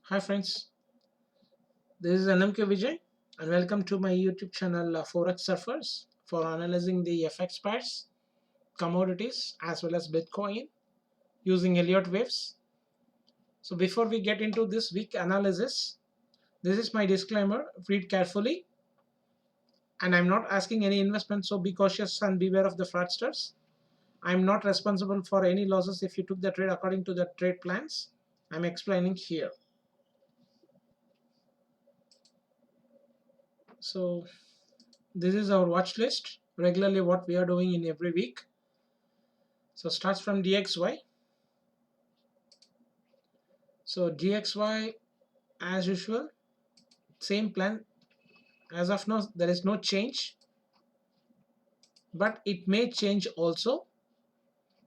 Hi friends, this is NMK Vijay and welcome to my YouTube channel Forex Surfers for analyzing the FX pairs, commodities as well as Bitcoin using Elliott waves. So before we get into this week analysis, this is my disclaimer, read carefully, and I'm not asking any investment, so be cautious and beware of the fraudsters. I'm not responsible for any losses if you took the trade according to the trade plans. I'm explaining here. So this is our watch list, regularly what we are doing in every week. So starts from DXY. So DXY as usual, same plan. As of now, there is no change, but it may change also.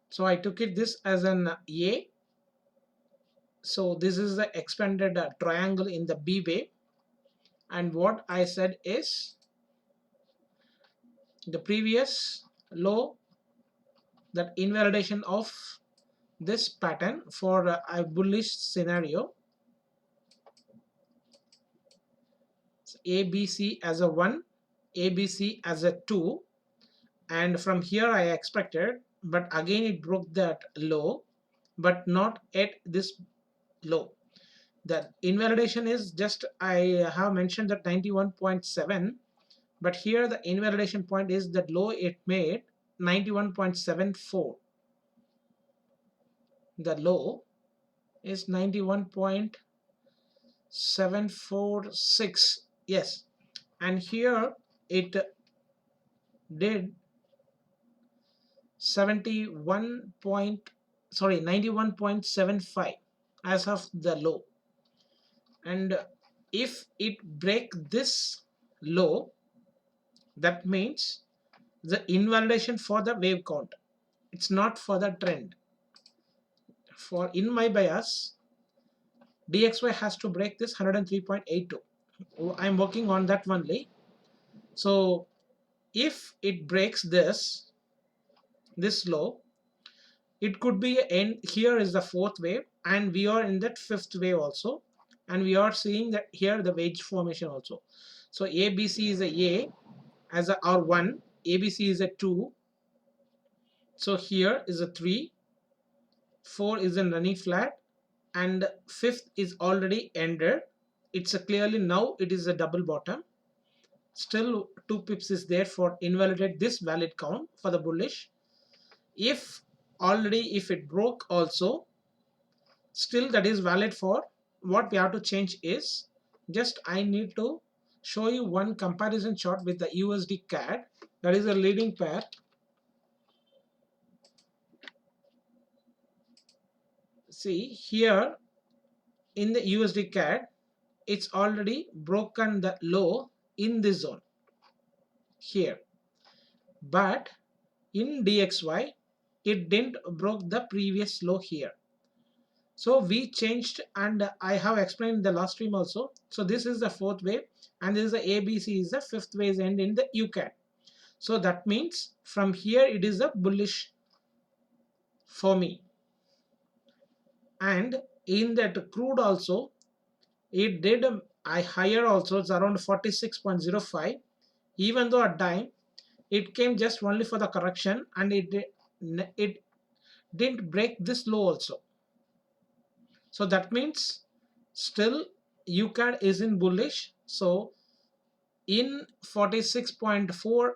So I took it this as an A. So this is the expanded triangle in the B wave. And what I said is the previous low, that invalidation of this pattern for a bullish scenario. So ABC as a 1, ABC as a 2, and from here I expected, but again it broke that low, but not at this low. The invalidation is just, I have mentioned that 91.7, but here the invalidation point is that low it made 91.74. The low is 91.746. Yes, and here it did 71 point, sorry, 91.75 as of the low. And if it break this low, that means the invalidation for the wave count, it's not for the trend. For in my bias, DXY has to break this 103.82. I'm working on that only. So if it breaks this low, it could be end. Here is the fourth wave and we are in that fifth wave also, and we are seeing that here the wedge formation also. So ABC is a as a R1, ABC is a 2, so here is a 3, 4 is a running flat, and fifth is already ended. It's a clearly now it is a double bottom. Still 2 pips is there for invalidate this valid count for the bullish. If already if it broke also, still that is valid. For what we have to change is, just I need to show you one comparison chart with the USD CAD, that is a leading pair. See here in the USD CAD, it's already broken the low in this zone here, but in DXY it didn't broke the previous low here. So we changed, and I have explained in the last stream also. So this is the fourth wave and this is the ABC is the fifth wave end in the UCAD. So that means from here it is a bullish for me. And in that crude also it did a higher also, it's around 46.05. Even though at time it came just only for the correction and it didn't break this low also. So that means still UCAD is in bullish. So in 46.4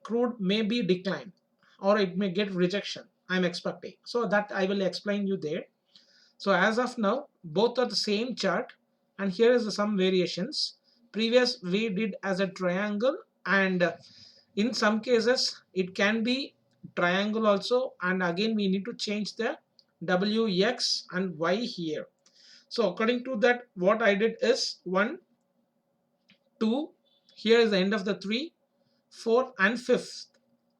crude may be decline or it may get rejection, I'm expecting. So that I will explain you there. So as of now both are the same chart, and here is some variations. Previous we did as a triangle, and in some cases it can be triangle also, and again we need to change the W, X and Y here. So according to that, what I did is 1, 2, here is the end of the 3, 4 and 5th.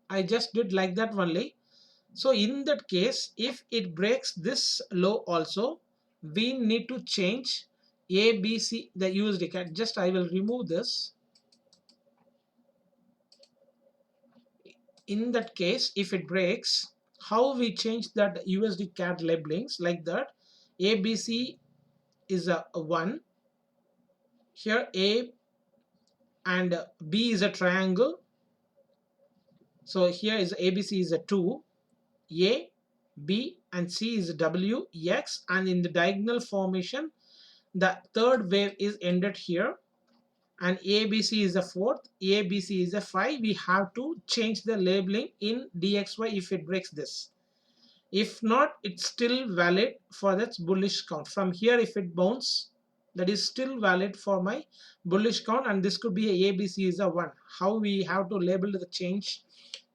I just did like that only. So in that case, if it breaks this low also, we need to change A, B, C, the USD CAD. Just I will remove this. In that case, if it breaks, how we change that USD CAD labelings like that? A, B, C is a 1. Here A and B is a triangle. So here is ABC is a 2. A, B and C is W, X, and in the diagonal formation the third wave is ended here, and ABC is a fourth, ABC is a 5. We have to change the labeling in DXY if it breaks this. If not, it's still valid for that bullish count. From here, if it bounces, that is still valid for my bullish count, and this could be a ABC is a 1. How we have to label the change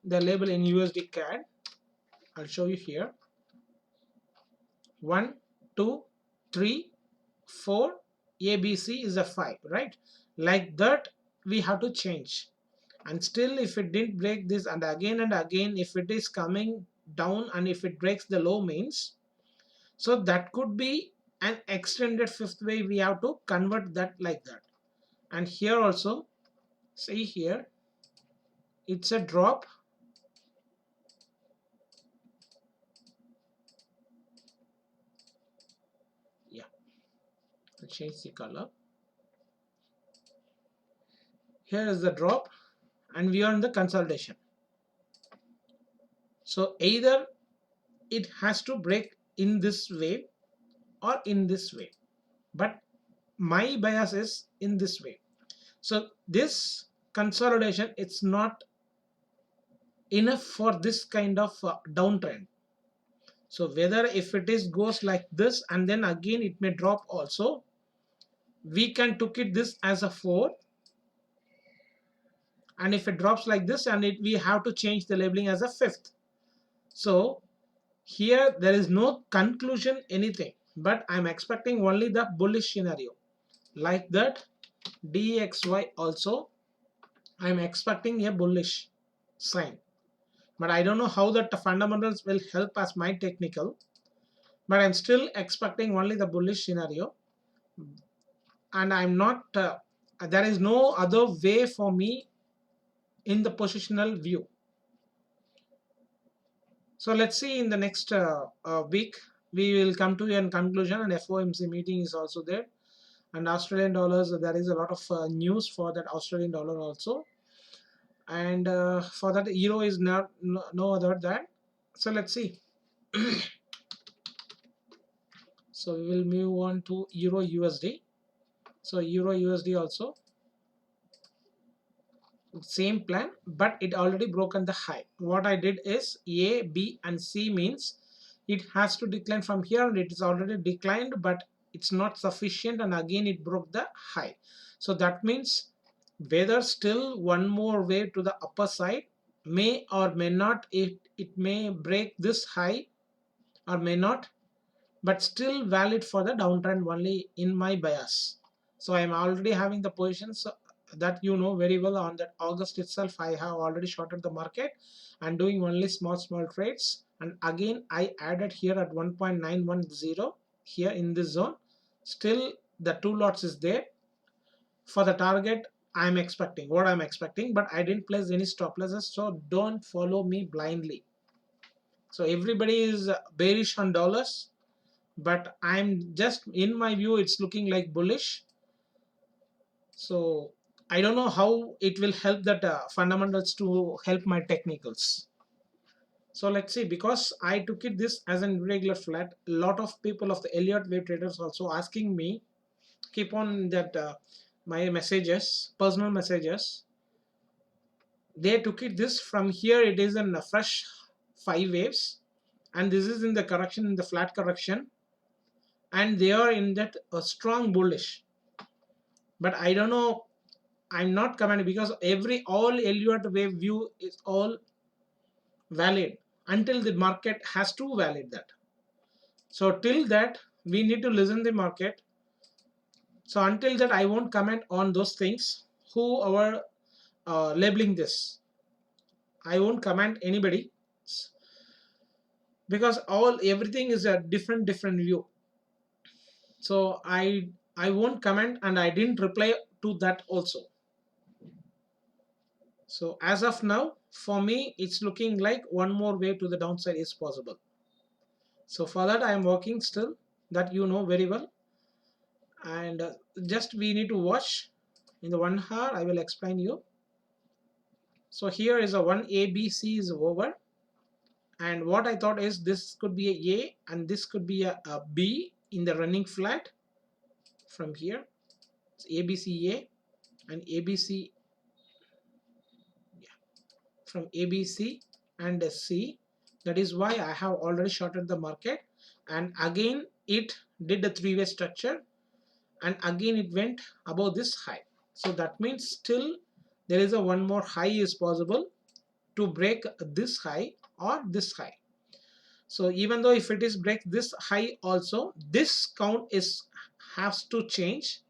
the label in USD CAD? I'll show you here. 1, 2, 3, 4, ABC is a 5, right? Like that we have to change. And still if it didn't break this, and again if it is coming down and if it breaks the low means, so that could be an extended fifth wave. We have to convert that like that. And here also, see here, it's a drop. Yeah, I'll change the color. Here is the drop and we are in the consolidation. So either it has to break in this way or in this way, but my bias is in this way. So this consolidation, it's not enough for this kind of downtrend. So whether if it is goes like this and then again it may drop also, we can took it this as a 4, and if it drops like this and we have to change the labeling as a 5th. So here there is no conclusion anything, but I'm expecting only the bullish scenario. Like that DXY also I'm expecting a bullish sign, but I don't know how that the fundamentals will help as my technical, but I'm still expecting only the bullish scenario, and I'm not there is no other way for me in the positional view. So let's see in the next week we will come to a conclusion, and FOMC meeting is also there, and Australian dollars, there is a lot of news for that Australian dollar also, and for that euro is not no other than. So let's see. So we will move on to euro USD. So euro USD also same plan, but it already broken the high. What I did is A, B and C means it has to decline from here, and it is already declined, but it's not sufficient, and again it broke the high. So that means whether still one more wave to the upper side, may or may not, it may break this high or may not, but still valid for the downtrend only in my bias. So I am already having the positions that you know very well. On that August itself I have already shorted the market and doing only small trades, and again I added here at 1.910 here in this zone. Still the 2 lots is there for the target. I'm expecting what I'm expecting, but I didn't place any stop losses, so don't follow me blindly. So everybody is bearish on dollars, but I'm just in my view it's looking like bullish. So I don't know how it will help that fundamentals to help my technicals. So let's see, because I took it this as an irregular flat, a lot of people of the Elliott wave traders also asking me, keep on that my messages, personal messages. They took it this from here, it is in a fresh 5 waves, and this is in the correction, in the flat correction, and they are in that strong bullish. But I don't know, I'm not commenting because all Elliott wave view is all valid until the market has to valid that. So till that we need to listen the market. So until that I won't comment on those things who are labeling this. I won't comment anybody because everything is a different view. So I won't comment, and I didn't reply to that also. So as of now, for me, it's looking like one more way to the downside is possible. So for that, I am working still, that you know very well. and just we need to watch in the 1 hour. I will explain you. So here is a one ABC is over, and what I thought is this could be a and this could be a B in the running flat from here. It's ABC and ABC, yeah, from ABC and a C. That is why I have already shorted the market, and again it did a three-way structure, and again it went above this high. So that means still there is a one more high is possible to break this high or this high. So even though if it is break this high also, this count is has to change,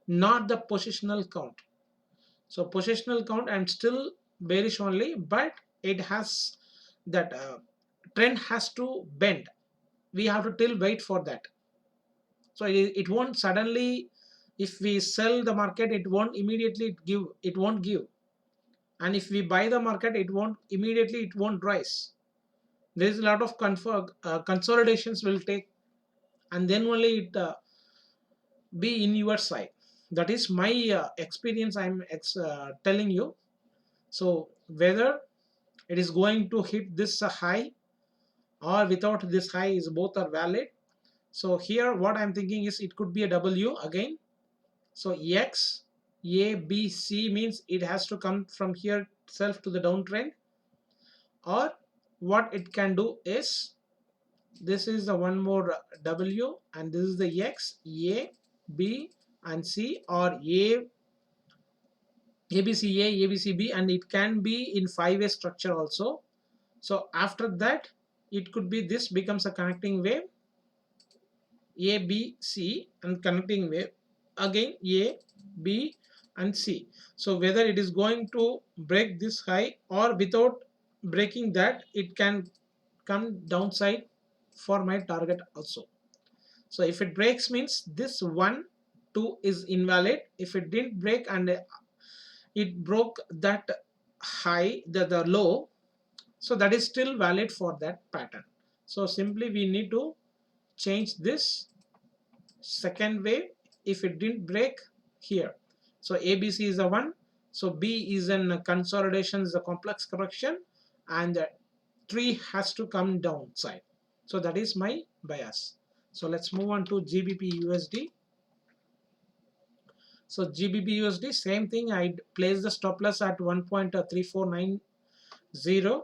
not the positional count. So positional count I'm still bearish only, but it has that trend has to bend. We have to till wait for that. So it won't suddenly, if we sell the market, it won't immediately give, it won't give. And if we buy the market, it won't immediately, it won't rise. There is a lot of consolidations will take, and then only it be in your side. That is my experience I'm telling you. So whether it is going to hit this high or without this high is both are valid. So here what I'm thinking is it could be a W again. So X A B C means it has to come from here itself to the downtrend, or what it can do is this is the one more W and this is the X A B and C, or ABCA, and it can be in five-way structure also. So after that it could be this becomes a connecting wave ABC and connecting wave again A, B and C. So whether it is going to break this high or without breaking that, it can come downside for my target also. So if it breaks means this 1, 2 is invalid. If it didn't break and it broke that high, the low, so that is still valid for that pattern. So simply we need to change this second wave if it didn't break here. So ABC is a 1, so B is in consolidation, is a complex correction, and the tree has to come downside. So that is my bias. So let's move on to GBP USD. So GBP USD, same thing. I place the stop loss at 1.3490,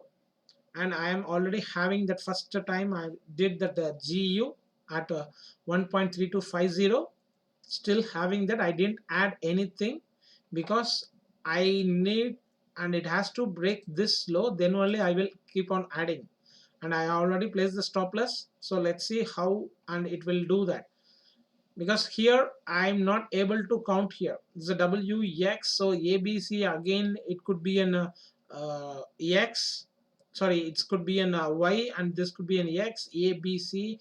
and I am already having that first time I did that GU at 1.3250. Still having that, I didn't add anything because I need, and it has to break this low, then only I will keep on adding, and I already placed the stop loss. So let's see how and it will do that, because here I'm not able to count here. It's a WX, so ABC again it could be an X, sorry, it could be an Y, and this could be an X, ABC.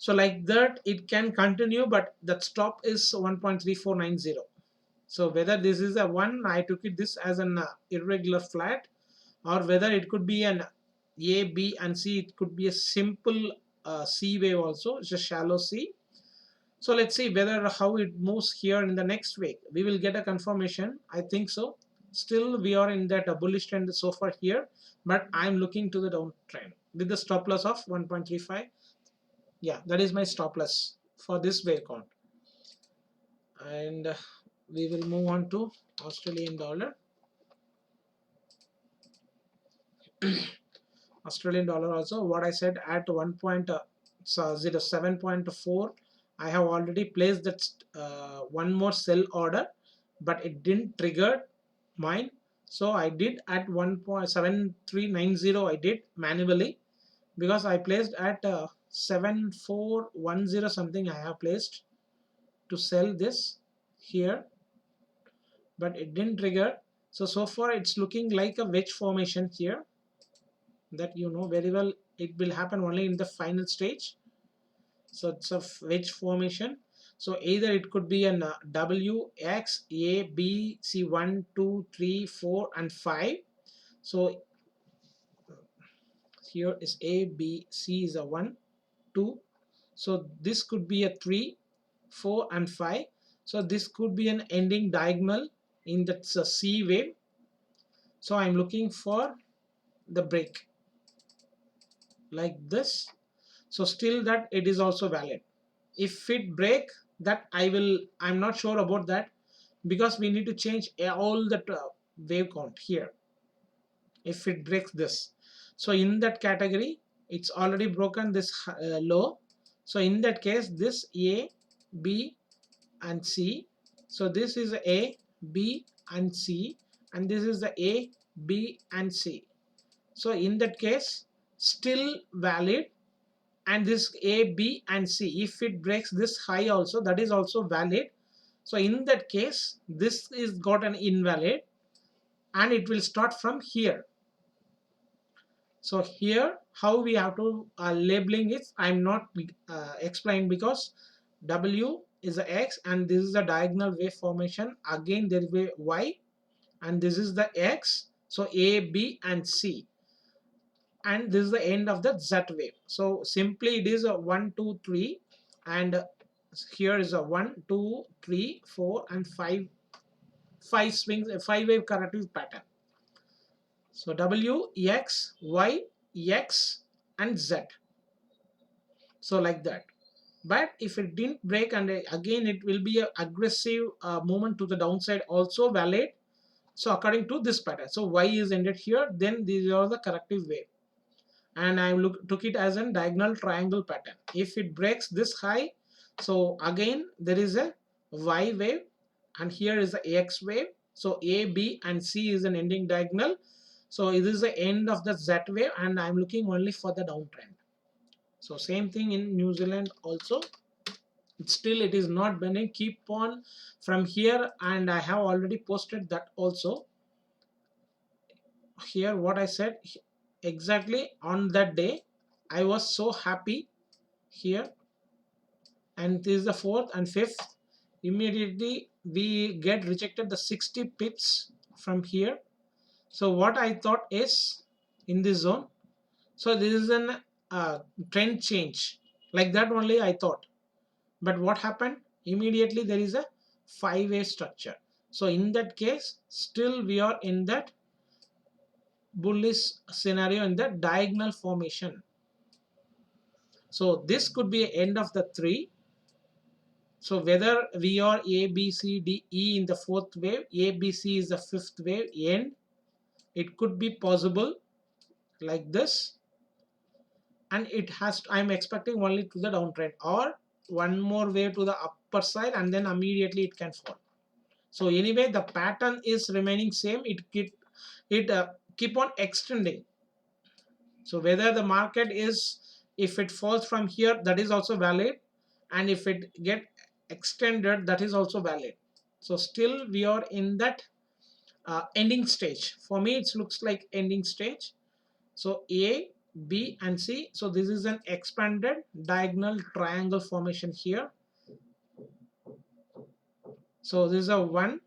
So like that it can continue, but that stop is 1.3490. So whether this is a 1, I took it this as an irregular flat, or whether it could be an A, B and C, it could be a simple C wave also. It's a shallow C. So let's see whether how it moves here in the next week. We will get a confirmation. I think so. Still we are in that bullish trend so far here, but I'm looking to the downtrend with the stop loss of 1.35. Yeah, that is my stop loss for this wave count. And we will move on to Australian dollar. Australian dollar also, what I said at 1.07.4, I have already placed that one more sell order, but it didn't trigger mine. So I did at 1.7390, I did manually, because I placed at 7410 something I have placed to sell this here, but it didn't trigger. So far it's looking like a wedge formation here, that you know very well it will happen only in the final stage. So it's a wedge formation. So either it could be an W, X, A, B, C, 1, 2, 3, 4 and 5. So here is A, B, C is a 1, 2. So this could be a 3, 4 and 5. So this could be an ending diagonal in that C wave. So I'm looking for the break like this. So still that it is also valid. If it break, that I'm not sure about that, because we need to change all the wave count here if it breaks this. So in that category, it's already broken this low. So in that case, this A, B and C. So this is A, B and C, and this is the A, B and C. So in that case, still valid. And this A, B and C, if it breaks this high also, that is also valid. So in that case, this is got an invalid, and it will start from here. So here how we have to labeling it, I'm not explained, because W is a X and this is a diagonal wave formation. Again there will be Y and this is the X. So A, B and C, and this is the end of the Z wave. So simply it is a 1, 2, 3, and here is a 1, 2, 3, 4 and 5 swings, a 5-wave corrective pattern. So W, X, Y, X and Z. So like that. But if it didn't break, and again it will be an aggressive movement to the downside, also valid. So according to this pattern, so Y is ended here, then these are the corrective wave, and I took it as a diagonal triangle pattern. If it breaks this high, so again there is a Y wave, and here is the X wave. So A, B and C is an ending diagonal. So this is the end of the Z wave, and I'm looking only for the downtrend. So same thing in New Zealand also. Still it is not bending, keep on from here, and I have already posted that also. Here what I said exactly on that day, I was so happy here, and this is the fourth and fifth. Immediately we get rejected the 60 pips from here. So what I thought is in this zone, so this is an trend change, like that only I thought. But what happened? Immediately there is a 5-way structure. So in that case, still we are in that bullish scenario in the diagonal formation. So this could be end of the 3. So whether we are A, B, C, D, E in the 4th wave, A, B, C is the 5th wave end, it could be possible like this, and it has to, I'm expecting only to the downtrend, or one more wave to the upper side, and then immediately it can fall. So anyway, the pattern is remaining same. It keep on extending. So whether the market is, if it falls from here, that is also valid, and if it get extended, that is also valid. So still we are in that ending stage. For me it looks like ending stage. So A, B and C, so this is an expanded diagonal triangle formation here. So this is a 1,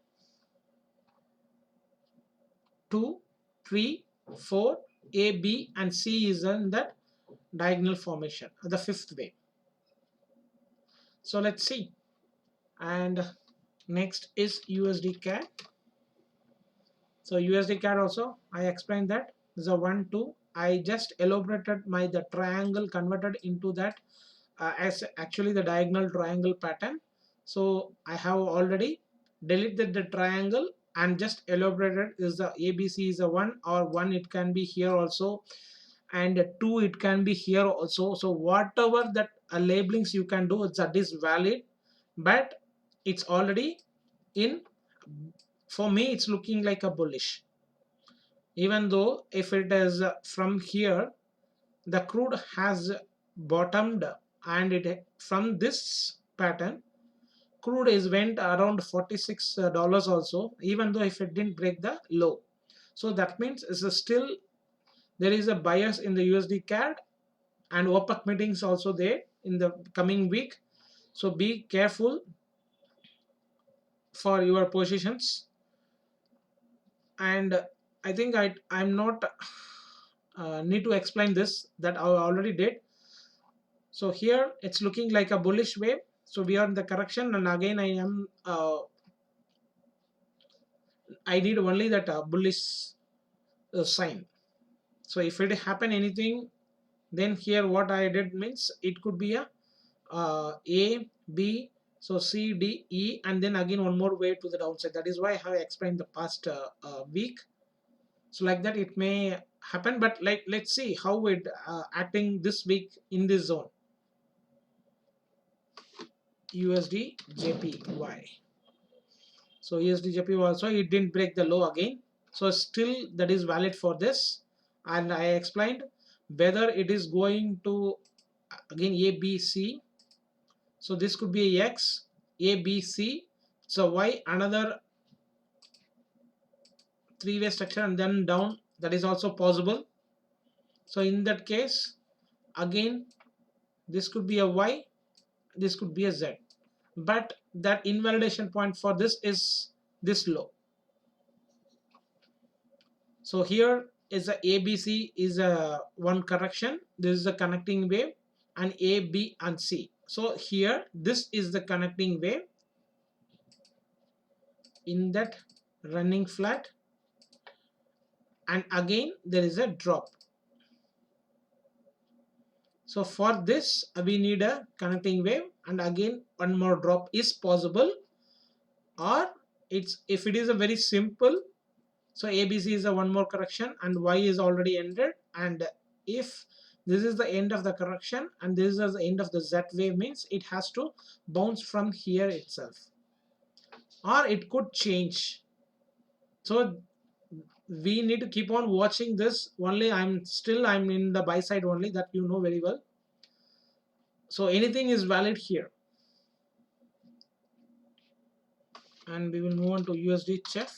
2, 3, 4, A, B and C is in that diagonal formation, the 5th wave. So let's see. And next is USD CAD. So USD CAD also I explained that this is a 1, 2. I just elaborated the triangle, converted into that as actually the diagonal triangle pattern. So I have already deleted the triangle and just elaborated is the ABC is a 1, or 1 it can be here also, and 2 it can be here also. So whatever that labelings you can do, that is valid, but it's already in, for me it's looking like a bullish, even though if it is from here the crude has bottomed, and it from this pattern crude is went around $46 also, even though if it didn't break the low. So that means it's still there is a bias in the USD CAD, and OPEC meetings also there in the coming week. So be careful for your positions. And I think I'm not need to explain this, that I already did. So here it's looking like a bullish wave, So we are in the correction, and again I need only that bullish sign. So if it happen anything, then here what I did means it could be a B, so C D E, and then again one more wave to the downside. That is why I have explained the past week. So like that it may happen, but like let's see how it acting this week in this zone. USD JPY. So USD JPY also it didn't break the low again. So still that is valid for this, and I explained whether it is going to again ABC. So this could be a X, ABC. So Y another three-way structure and then down, that is also possible. So in that case again this could be a Y, this could be a Z, but that invalidation point for this is this low. So here is a ABC is a one correction, this is a connecting wave, and A, B and C. So here this is the connecting wave in that running flat, and again there is a drop. So for this we need a connecting wave, and again one more drop is possible, or it's if it is a very simple, so ABC is a one more correction and Y is already ended, and if this is the end of the correction and this is the end of the Z wave, means it has to bounce from here itself, or it could change. So we need to keep on watching this only. I'm in the buy side only, that you know very well. So anything is valid here, and we will move on to USD CHF.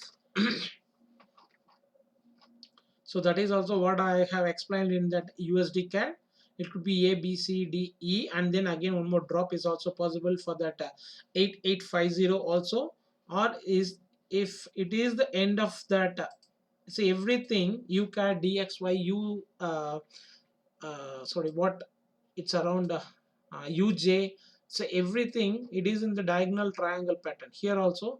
So that is also what I have explained in that USD CAD. It could be A, B, C, D, E, and then again one more drop is also possible for that 8850 also, or is if it is the end of that. See everything UCAD, DXY, sorry what it's around UJ. So everything it is in the diagonal triangle pattern. Here also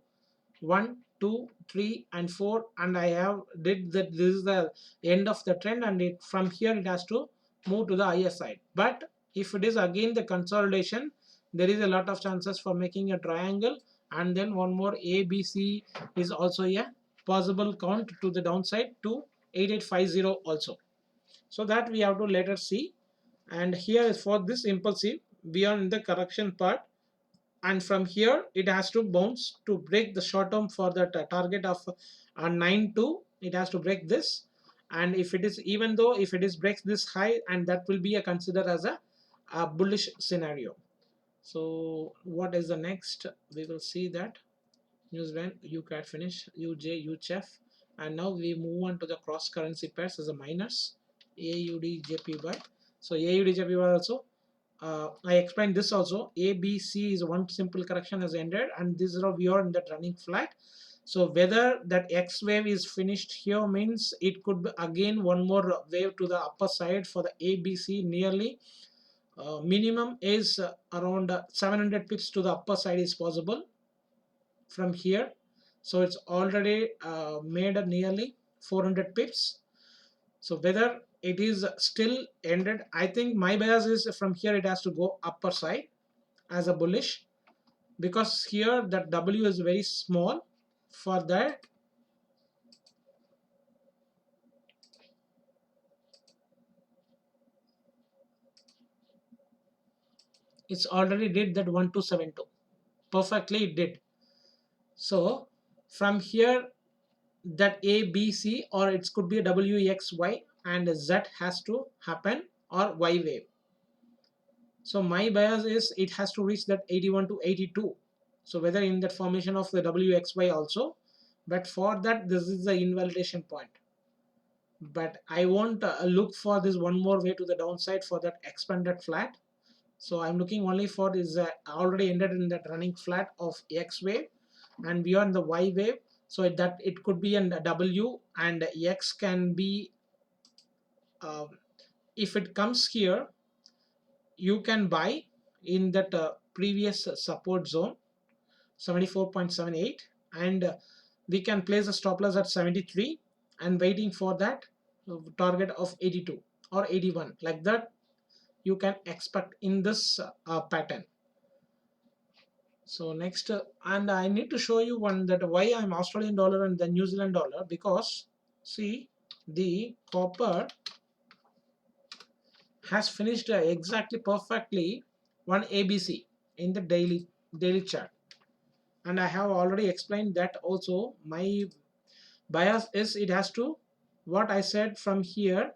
1, 2, 3 and 4, and I have did that this is the end of the trend, and it from here it has to move to the higher side. But if it is again the consolidation, there is a lot of chances for making a triangle, and then one more ABC is also a possible count to the downside to 8850 also. So that we have to later see. And here is for this impulsive, we are in the correction part, and from here it has to bounce to break the short term for that target of 9.2. It has to break this, and if it is, even though if it is breaks this high, and that will be a considered as a bullish scenario. So what is the next? We will see that New Zealand UCAD finish, UJ, UCHF, and now we move on to the cross currency pairs as a minus AUD JPY. So AUD JPY also I explained this also. ABC is one simple correction has ended, and this is how we are in that running flat. So whether that X wave is finished here, means it could be again one more wave to the upper side for the ABC. Nearly minimum is around 700 pips to the upper side is possible from here. So it's already made nearly 400 pips. So whether it is still ended, I think my bias is from here it has to go upper side as a bullish, because here that W is very small. For that it's already did that 1272 perfectly, it did. So from here that A, B, C, or it could be a W, X, Y, and Z has to happen, or Y wave. So my bias is it has to reach that 81 to 82. So whether in that formation of the WXY also, but for that this is the invalidation point. But I won't look for this one more way to the downside for that expanded flat. So I'm looking only for this already ended in that running flat of X wave, and beyond the Y wave. So that it could be in W, and X can be if it comes here you can buy in that previous support zone 74.78, and we can place a stop loss at 73 and waiting for that target of 82 or 81, like that you can expect in this pattern. So next, and I need to show you one that why I'm Australian dollar and the New Zealand dollar, because see, the copper has finished exactly perfectly one ABC in the daily chart, and I have already explained that also. My bias is it has to, what I said, from here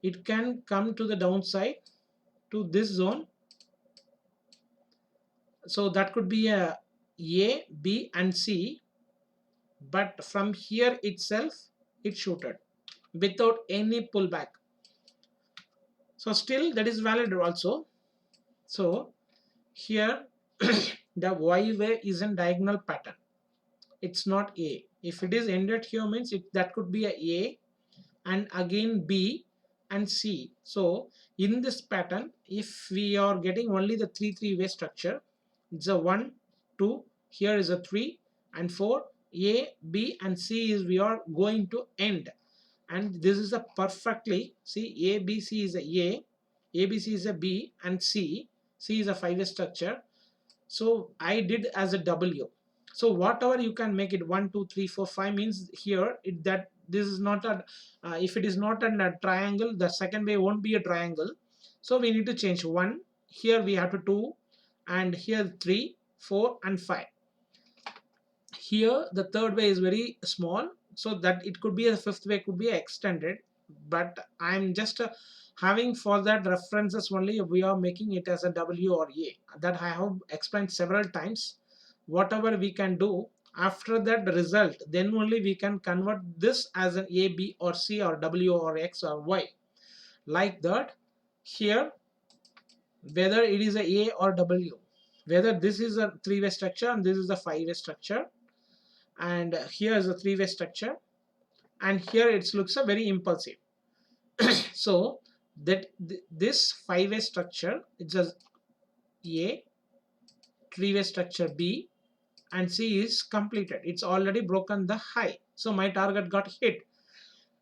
it can come to the downside to this zone, so that could be A, B and C, but from here itself it shooted without any pullback, so still that is valid also. So here the Y wave is in diagonal pattern, it's not A. If it is ended here means that could be a and again B and C. So in this pattern, if we are getting only the three-way structure, it's a 1 2, here is a 3 and 4, A, B and C is we are going to end, and this is a perfectly, see, A B C is A B C is a B and C is a 5-way structure. So I did as a W. So whatever you can make it 1 2 3 4 5 means here that this is not a if it is not a triangle, the second way won't be a triangle. So we need to change 1, here we have to 2, and here 3 4 and 5. Here the third way is very small, so that it could be a fifth way could be extended, but I'm just having for that references only. We are making it as a W or A, that I have explained several times. Whatever we can do after that result, then only we can convert this as an A, B or C or W or X or Y, like that. Here whether it is a or W, whether this is a three-way structure and this is a five-way structure, and here is a three-way structure, and here it looks a very impulsive. So that this five-way structure, it's a A, three-way structure B and C is completed, it's already broken the high, so my target got hit.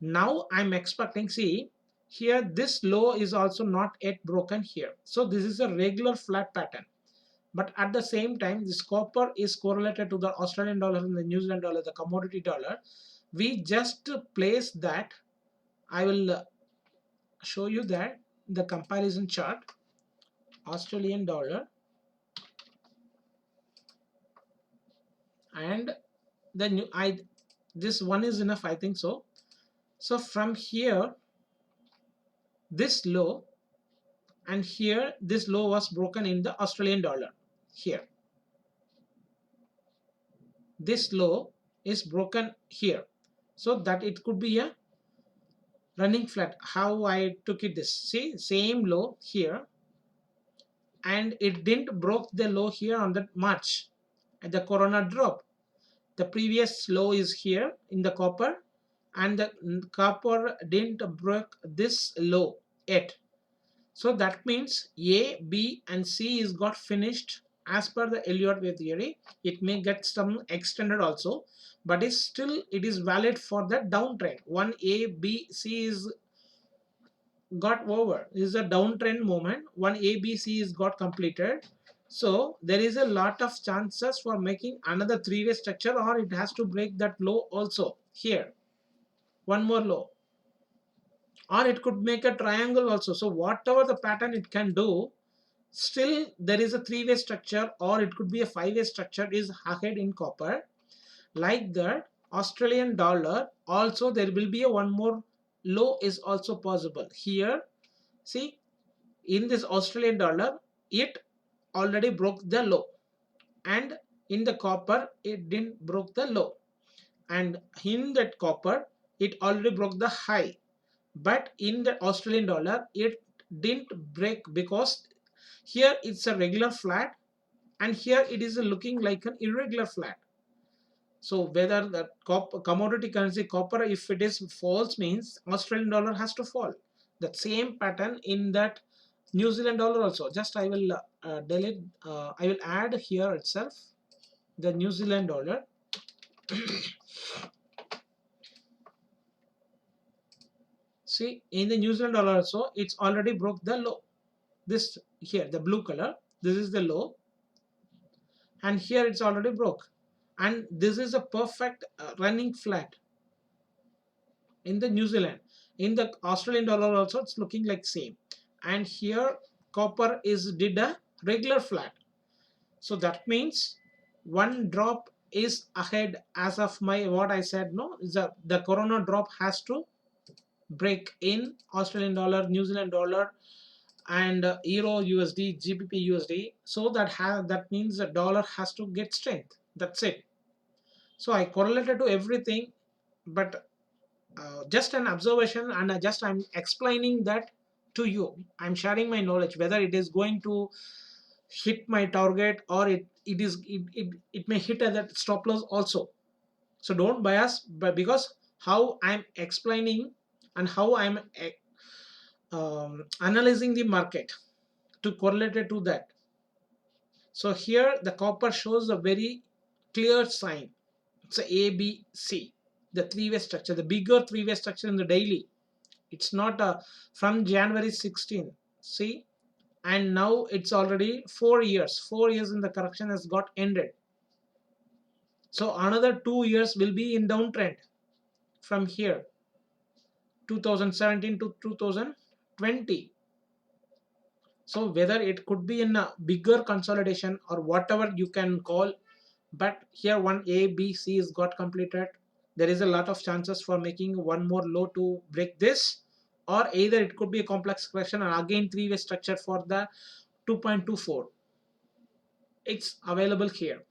Now I'm expecting, see here this low is also not yet broken here, so this is a regular flat pattern. But at the same time, this copper is correlated to the Australian dollar and the New Zealand dollar, the commodity dollar. We just place that. I will show you that the comparison chart, Australian dollar and the new this one is enough, I think so. So from here this low, and here this low was broken in the Australian dollar. Here this low is broken here, so that it could be a running flat. How I took it, this, see, same low here, and it didn't broke the low here on the March at the corona drop. The previous low is here in the copper, and the copper didn't break this low yet. So that means A, B and C is got finished as per the Elliott wave theory. It may get some extended also, but is still it is valid for the downtrend. One A, B, C is got over. This is a downtrend moment. One ABC is got completed. So there is a lot of chances for making another three-way structure, or it has to break that low also here. One more low. Or it could make a triangle also. So whatever the pattern it can do, still there is a three-way structure, or it could be a five-way structure is ahead in copper. Like that, Australian dollar also there will be a one more low is also possible here. See, in this Australian dollar, it already broke the low, and in the copper it didn't broke the low, and in that copper it already broke the high, but in the Australian dollar it didn't break, because here it's a regular flat and here it is looking like an irregular flat. So whether the commodity currency copper, if it is false means Australian dollar has to fall. The same pattern in that New Zealand dollar also, just I will delete, I will add here itself the New Zealand dollar. See, in the New Zealand dollar also, it's already broke the low. This here, the blue color, this is the low, and here it's already broke, and this is a perfect running flat in the New Zealand. In the Australian dollar also, it's looking like same, and here copper is did a regular flat. So that means one drop is ahead as of my what I said. No, the corona drop has to break in Australian dollar, New Zealand dollar, and Euro USD, GBP USD. So that means the dollar has to get strength. That's it. So I correlated to everything, but just an observation, and I'm explaining that to you. I'm sharing my knowledge whether it is going to hit my target, or it may hit at that stop loss also. So don't bias, but because how I'm explaining and how I'm analyzing the market to correlate it to that. So here the copper shows a very clear sign. It's a ABC, the three-way structure, the bigger three-way structure in the daily. It's not from January 16. See, and now it's already 4 years. 4 years in the correction has got ended. So another 2 years will be in downtrend from here, 2017 to 2020. So whether it could be in a bigger consolidation or whatever you can call, but here one A, B, C is got completed. There is a lot of chances for making one more low to break this, or either it could be a complex correction and again three-way structure for the 2.24. It's available here.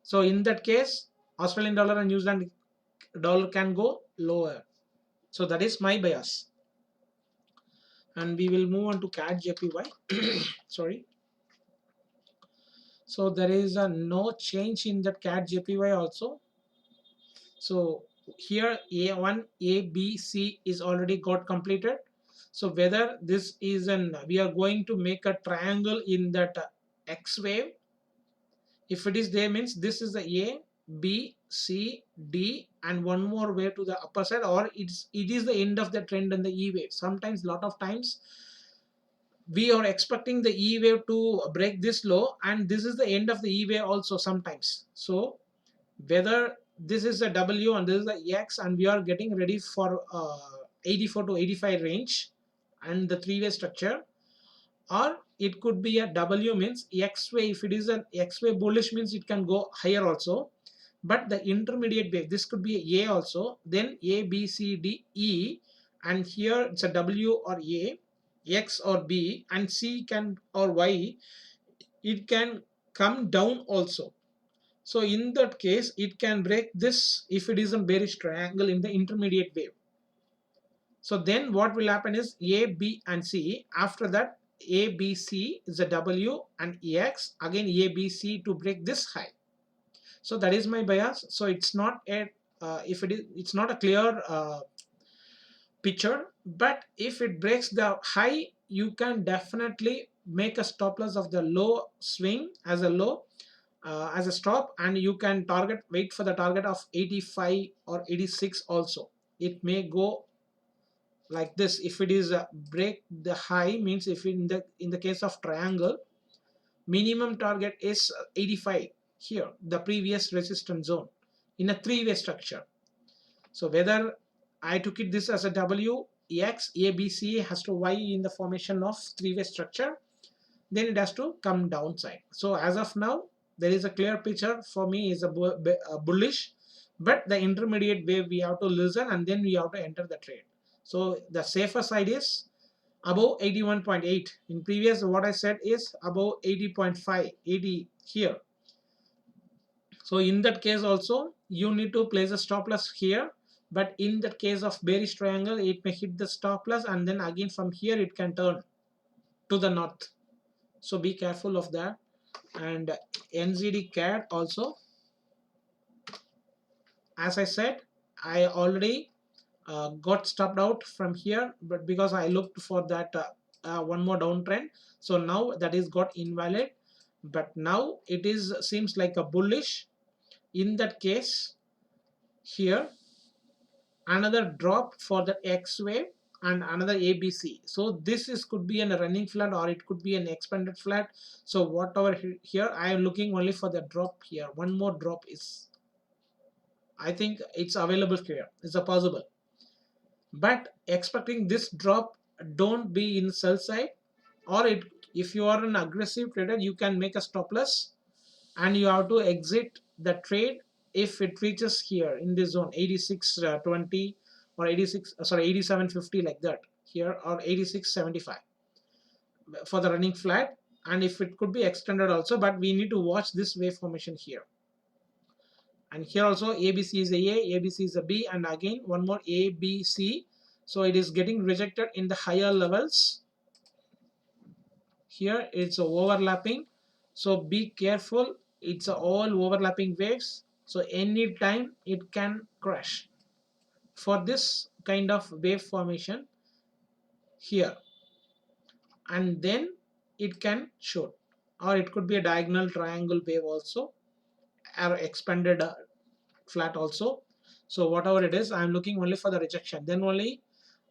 So in that case, Australian dollar and New Zealand dollar can go lower. So that is my bias. And we will move on to CAD JPY. Sorry. So there is a no change in that CAD JPY also. So here A1, A, B, C is already got completed. So whether this is we are going to make a triangle in that X wave. If it is there, means this is the A, B, C, D, and one more wave to the upper side, or it is the end of the trend in the E wave. Sometimes, lot of times, we are expecting the E wave to break this low, and this is the end of the E wave also sometimes. So whether this is a W and this is the X, and we are getting ready for 84 to 85 range and the three-way structure, or it could be a W, means X way. If it is an X way bullish, means it can go higher also, but the intermediate wave, this could be a also, then A, B, C, D, E, and here it's a W or A, X or B, and C can or Y, it can come down also. So in that case, it can break this if it is a bearish triangle in the intermediate wave. So then what will happen is A, B, and C. After that, A, B, C is a W and EX. Again A, B, C to break this high. So that is my bias. So it's not a if it is, it's not a clear picture. But if it breaks the high, you can definitely make a stop loss of the low swing as a low. As a stop, and you can wait for the target of 85 or 86 also. It may go like this. If it is break the high, means if in the case of triangle, minimum target is 85 here, the previous resistance zone in a three-way structure. So whether I took it this as a W, X, A, B, C has to Y in the formation of three-way structure, then it has to come downside. So as of now, there is a clear picture for me is a bullish, but the intermediate wave we have to listen, and then we have to enter the trade. So the safer side is above 81.8. In previous what I said is above 80.5, 80 here. So in that case also you need to place a stop loss here, but in the case of bearish triangle, it may hit the stop loss, and then again from here it can turn to the north. So be careful of that. And NZD CAD also, as I said, I already got stopped out from here, but because I looked for that one more downtrend. So now that is got invalid, but now it is seems like a bullish. In that case, here another drop for the X wave and another ABC. So this is could be a running flat or it could be an expanded flat. So whatever here, I am looking only for the drop here. One more drop is, I think it's available here. It's a possible. But expecting this drop, don't be in sell side, or it, if you are an aggressive trader, you can make a stop loss and you have to exit the trade if it reaches here in this zone 86.20 or 86, sorry, 87.50, like that here, or 86.75 for the running flat. And if it could be extended also, but we need to watch this wave formation here. And here also ABC is a ABC is a B, and again one more ABC. So it is getting rejected in the higher levels. Here it's overlapping, so be careful. It's all overlapping waves, so anytime it can crash. For this kind of wave formation here, and then it can shoot, or it could be a diagonal triangle wave also, or expanded flat also. So whatever it is, I'm looking only for the rejection. Then only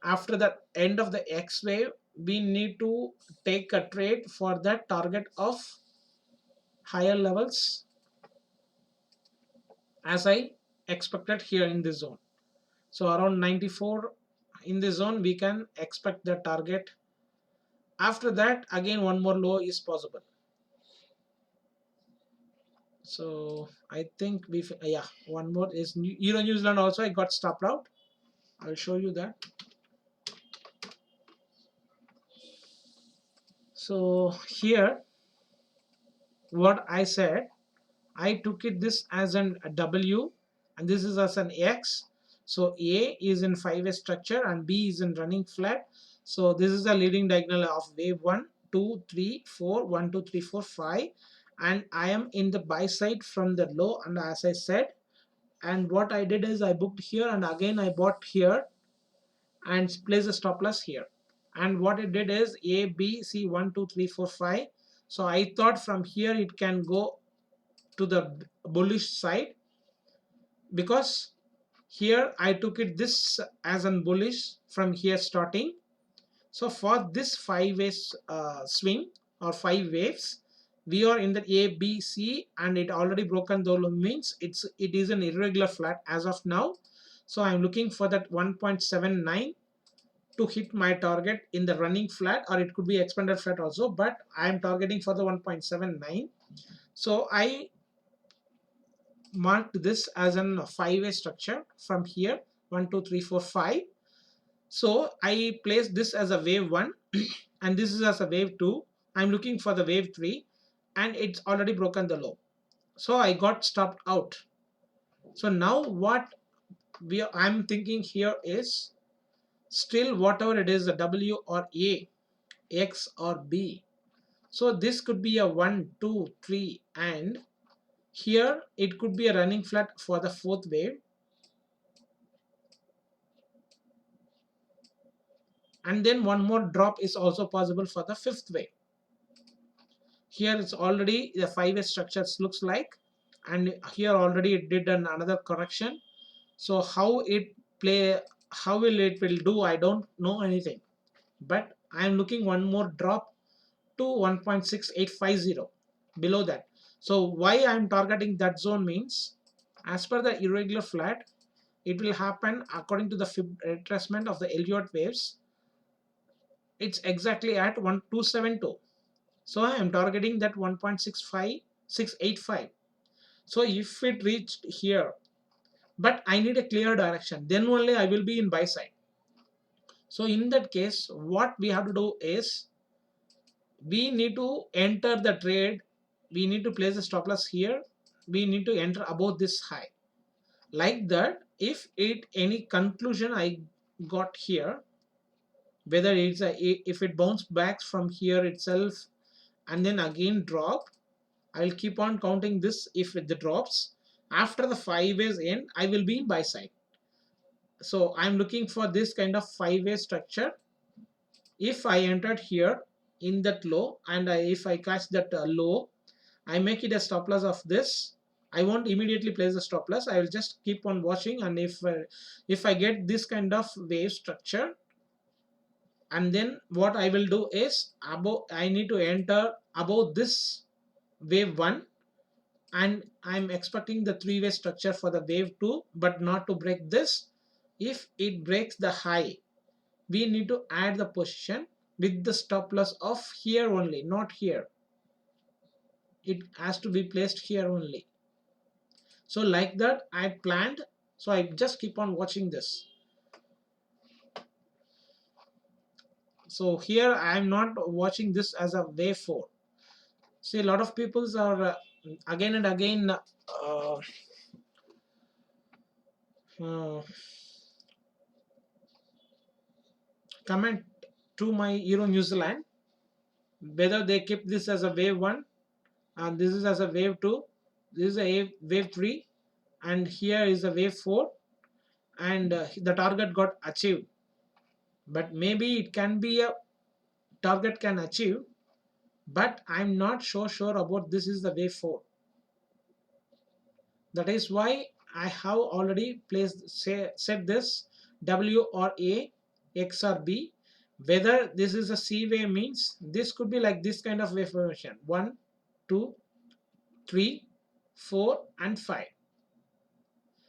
after the end of the X wave, we need to take a trade for that target of higher levels, as I expected here in this zone. So around 94 in this zone we can expect the target. After that, again one more low is possible. So I think we, yeah, one more is Euro New Zealand also I got stopped out. I'll show you that. So here what I said, I took it this as an W and this is as an X. So A is in 5-way structure and B is in running flat. So this is the leading diagonal of wave 1, 2, 3, 4, 1, 2, 3, 4, 5, and I am in the buy side from the low, and as I said, and what I did is I booked here and again I bought here and place a stop loss here. And what it did is A, B, C, 1, 2, 3, 4, 5. So I thought from here it can go to the bullish side, because here I took it this as an bullish from here starting. So for this 5 ways swing or 5 waves, we are in the A, B, C, and it already broken the low, means it is an irregular flat as of now. So I'm looking for that 1.79 to hit my target in the running flat, or it could be expanded flat also, but I am targeting for the 1.79. So I marked this as a 5-way structure from here, 1, 2, 3, 4, 5. So I placed this as a wave 1 and this is as a wave 2. I'm looking for the wave 3 and it's already broken the low. So I got stopped out. So now what I'm thinking here is, still whatever it is, the W or A, X or B. So this could be a 1, 2, 3, and here it could be a running flat for the 4th wave. And then one more drop is also possible for the 5th wave. Here it's already the 5-way structures looks like, and here already it did another correction. So how it play, how will do, I don't know anything, but I am looking one more drop to 1.6850 below that. So why I am targeting that zone means, as per the irregular flat, it will happen according to the Fib retracement of the Elliott waves. It's exactly at 1272. So I am targeting that 1.65685. So if it reached here, but I need a clear direction, then only I will be in buy side. So in that case, what we have to do is, we need to enter the trade, we need to place the stop loss here, we need to enter above this high, like that. If it any conclusion I got here, whether it's if it bounced back from here itself and then again drop, I will keep on counting this. If it drops after the 5 ways end, I will be in buy side. So I'm looking for this kind of 5-way structure. if I entered here in that low, and if I catch that low, I make it a stop loss of this. I won't immediately place the stop loss. I will just keep on watching, and if I get this kind of wave structure, and then what I will do is above, I need to enter above this wave 1, and I'm expecting the three-way structure for the wave 2, but not to break this. If it breaks the high, we need to add the position with the stop loss of here only, not here. It has to be placed here only. So like that I planned. So I just keep on watching this. So here I am not watching this as a wave 4. See, a lot of people are again and again uh, comment to my Euro New Zealand whether they keep this as a wave 1 and this is as a wave 2, this is a wave 3, and here is a wave 4, and the target got achieved. But maybe it can be a target can achieve, but I'm not so sure about this is the wave 4. That is why I have already placed set this W or A, X or B. Whether this is a C wave means this could be like this kind of wave formation: 1, 2, 3, 4, and 5.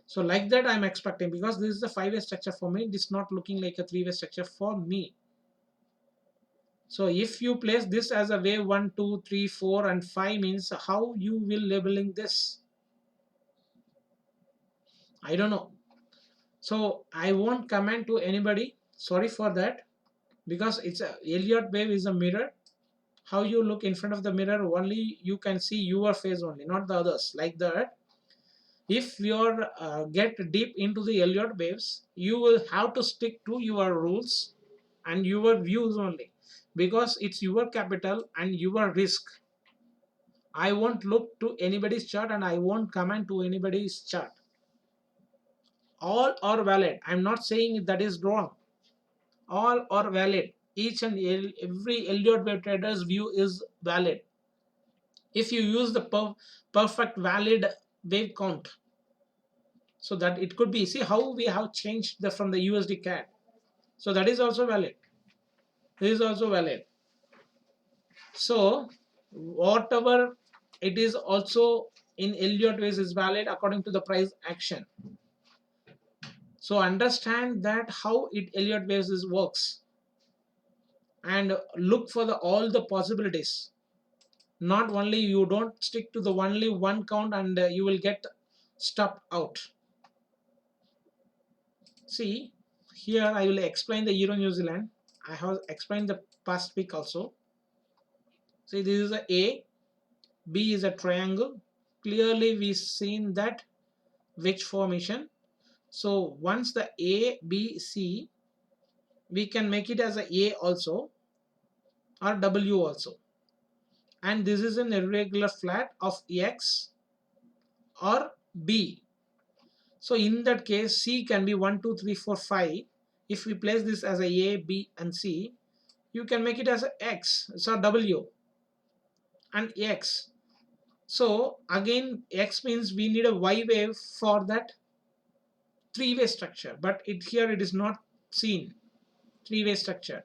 So like that I'm expecting, because this is a 5-way structure for me. It is not looking like a 3-way structure for me. So if you place this as a wave 1, 2, 3, 4, and 5 means how you will labeling this? I don't know. So I won't comment to anybody. Sorry for that, because it's a Elliott wave is a mirror. How you look in front of the mirror, only you can see your face only, not the others. Like that, if you get deep into the Elliott waves, you will have to stick to your rules and your views only, because it's your capital and your risk. I won't look to anybody's chart and I won't comment to anybody's chart. All are valid. I'm not saying that is wrong. All are valid. Each and every Elliott wave trader's view is valid. If you use the perfect valid wave count, so that it could be, see how we have changed from the USD CAD. So that is also valid. This is also valid. So whatever it is also in Elliott waves is valid according to the price action. So understand that how it Elliott waves is works, and look for all the possibilities. Not only you don't stick to the only one count, and you will get stopped out. See, here I will explain the Euro New Zealand. I have explained the past week also. See, this is a B is a triangle. Clearly we seen that which formation. So once the A, B, C, we can make it as a also or W also. And this is an irregular flat of X or B. So in that case, C can be 1, 2, 3, 4, 5. If we place this as a, B, and C, you can make it as a X. So W and X. So again, X means we need a Y wave for that 3-way structure, but here it is not seen 3-way structure.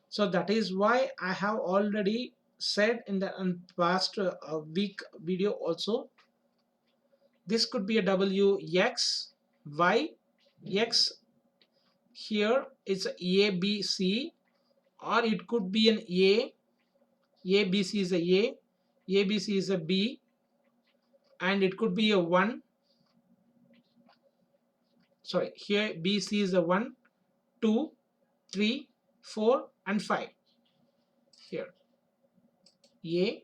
So that is why I have already said in the past week video also, this could be a W, X, Y, X. Here it's A, B, C, or it could be an A, B, C is a B, C is a B, and it could be a 1. Sorry, here B, C is a 1, 2, 3, 4, and 5. Here A,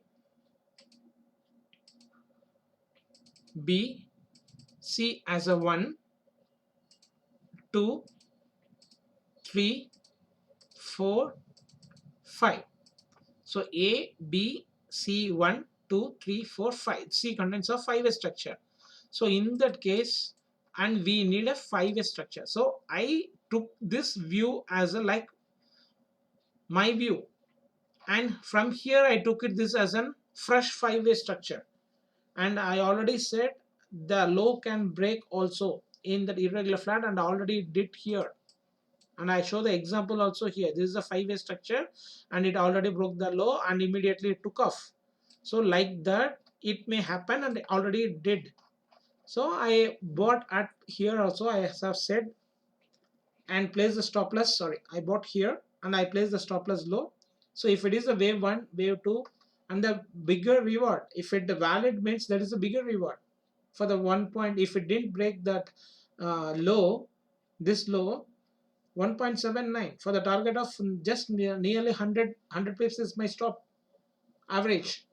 B, C as a 1, 2, 3, 4, 5. So A, B, C, 1, 2, 3, 4, 5. C contains a 5-way structure. So in that case, and we need a 5-way structure. So I took this view as a like my view. And from here I took it this as a fresh five-way structure, and I already said the low can break also in that irregular flat, and I already did here, and I show the example also here. This is a five-way structure and it already broke the low and immediately it took off. So like that it may happen, and it already did. So I bought at here also, I have said, and place the stop loss. Sorry, I bought here and I place the stop loss low. So if it is a wave 1, wave 2, and the bigger reward, if it valid means that is a bigger reward for the 1 point. If it didn't break that low, this low 1.79 for the target of just nearly 100 pips is my stop average.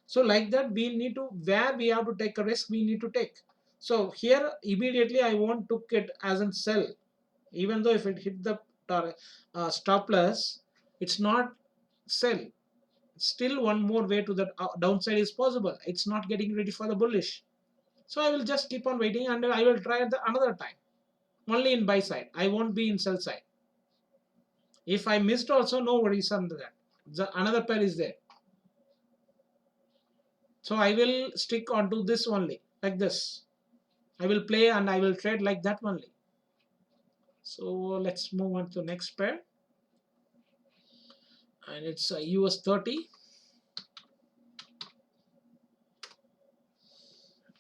So like that we need to, where we have to take a risk, we need to take. So here immediately I won't took it as a sell, even though if it hit the stop loss, it's not sell. Still one more way to the downside is possible. It's not getting ready for the bullish. So I will just keep on waiting and I will try at the another time. Only in buy side. I won't be in sell side. If I missed also, no worries on that. Another pair is there. So I will stick onto this only, like this. I will play and I will trade like that only. So let's move on to the next pair. And it's a US 30.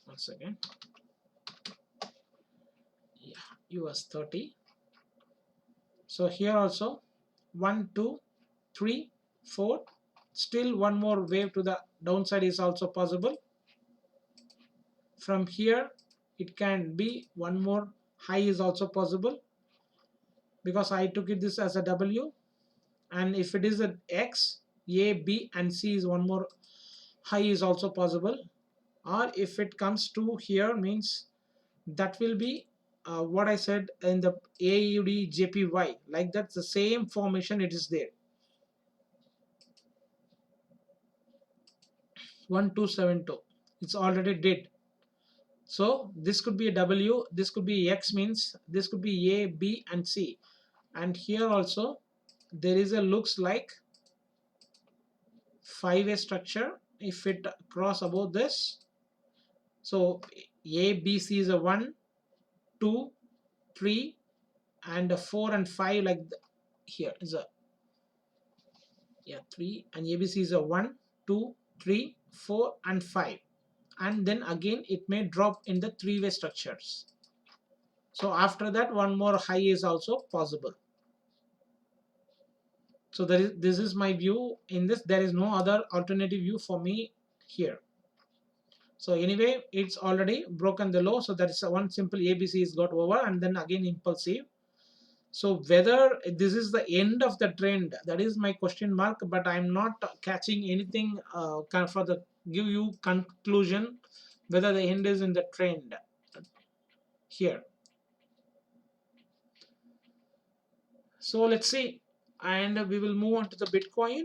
Once again. Yeah, US 30. So here also 1, 2, 3, 4. Still one more wave to the downside is also possible. From here it can be one more high is also possible, because I took it this as a W, and if it is an X, A, B and C is one more high is also possible. Or if it comes to here means that will be what I said in the AUD JPY, like that's the same formation it is there. 1272, it's already did. So this could be a W, this could be X, means this could be A, B and C. And here also there is a looks like five-way structure. If it cross above this, so A, B, C is a 1, 2, 3 and a 4 and 5, like here is a 3, and ABC is a 1, 2, 3, 4 and 5, and then again it may drop in the three-way structures. So after that one more high is also possible. So this is my view in this. There is no other alternative view for me here. So anyway, it's already broken the low, so that is one simple ABC is got over, and then again impulsive. So whether this is the end of the trend, that is my question mark, but I'm not catching anything for the give you conclusion whether the end is in the trend here. So let's see, and we will move on to the Bitcoin.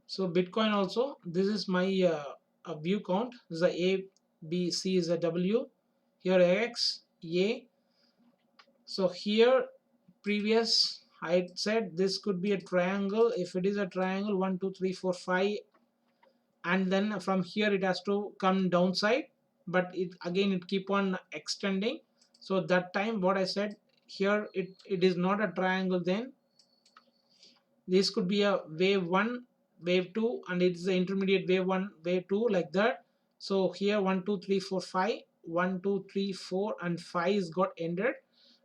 So Bitcoin also, this is my view count. This is a A, B, C is a W. Here X, A. So here previous I said this could be a triangle. If it is a triangle, 1, 2, 3, 4, 5, and then from here it has to come downside, but it again it keep on extending. So that time what I said here, it is not a triangle, then this could be a wave 1, wave 2, and it's the intermediate wave 1, wave 2, like that. So here 1, 2, 3, 4, 5, 1, 2, 3, 4 and 5 is got ended.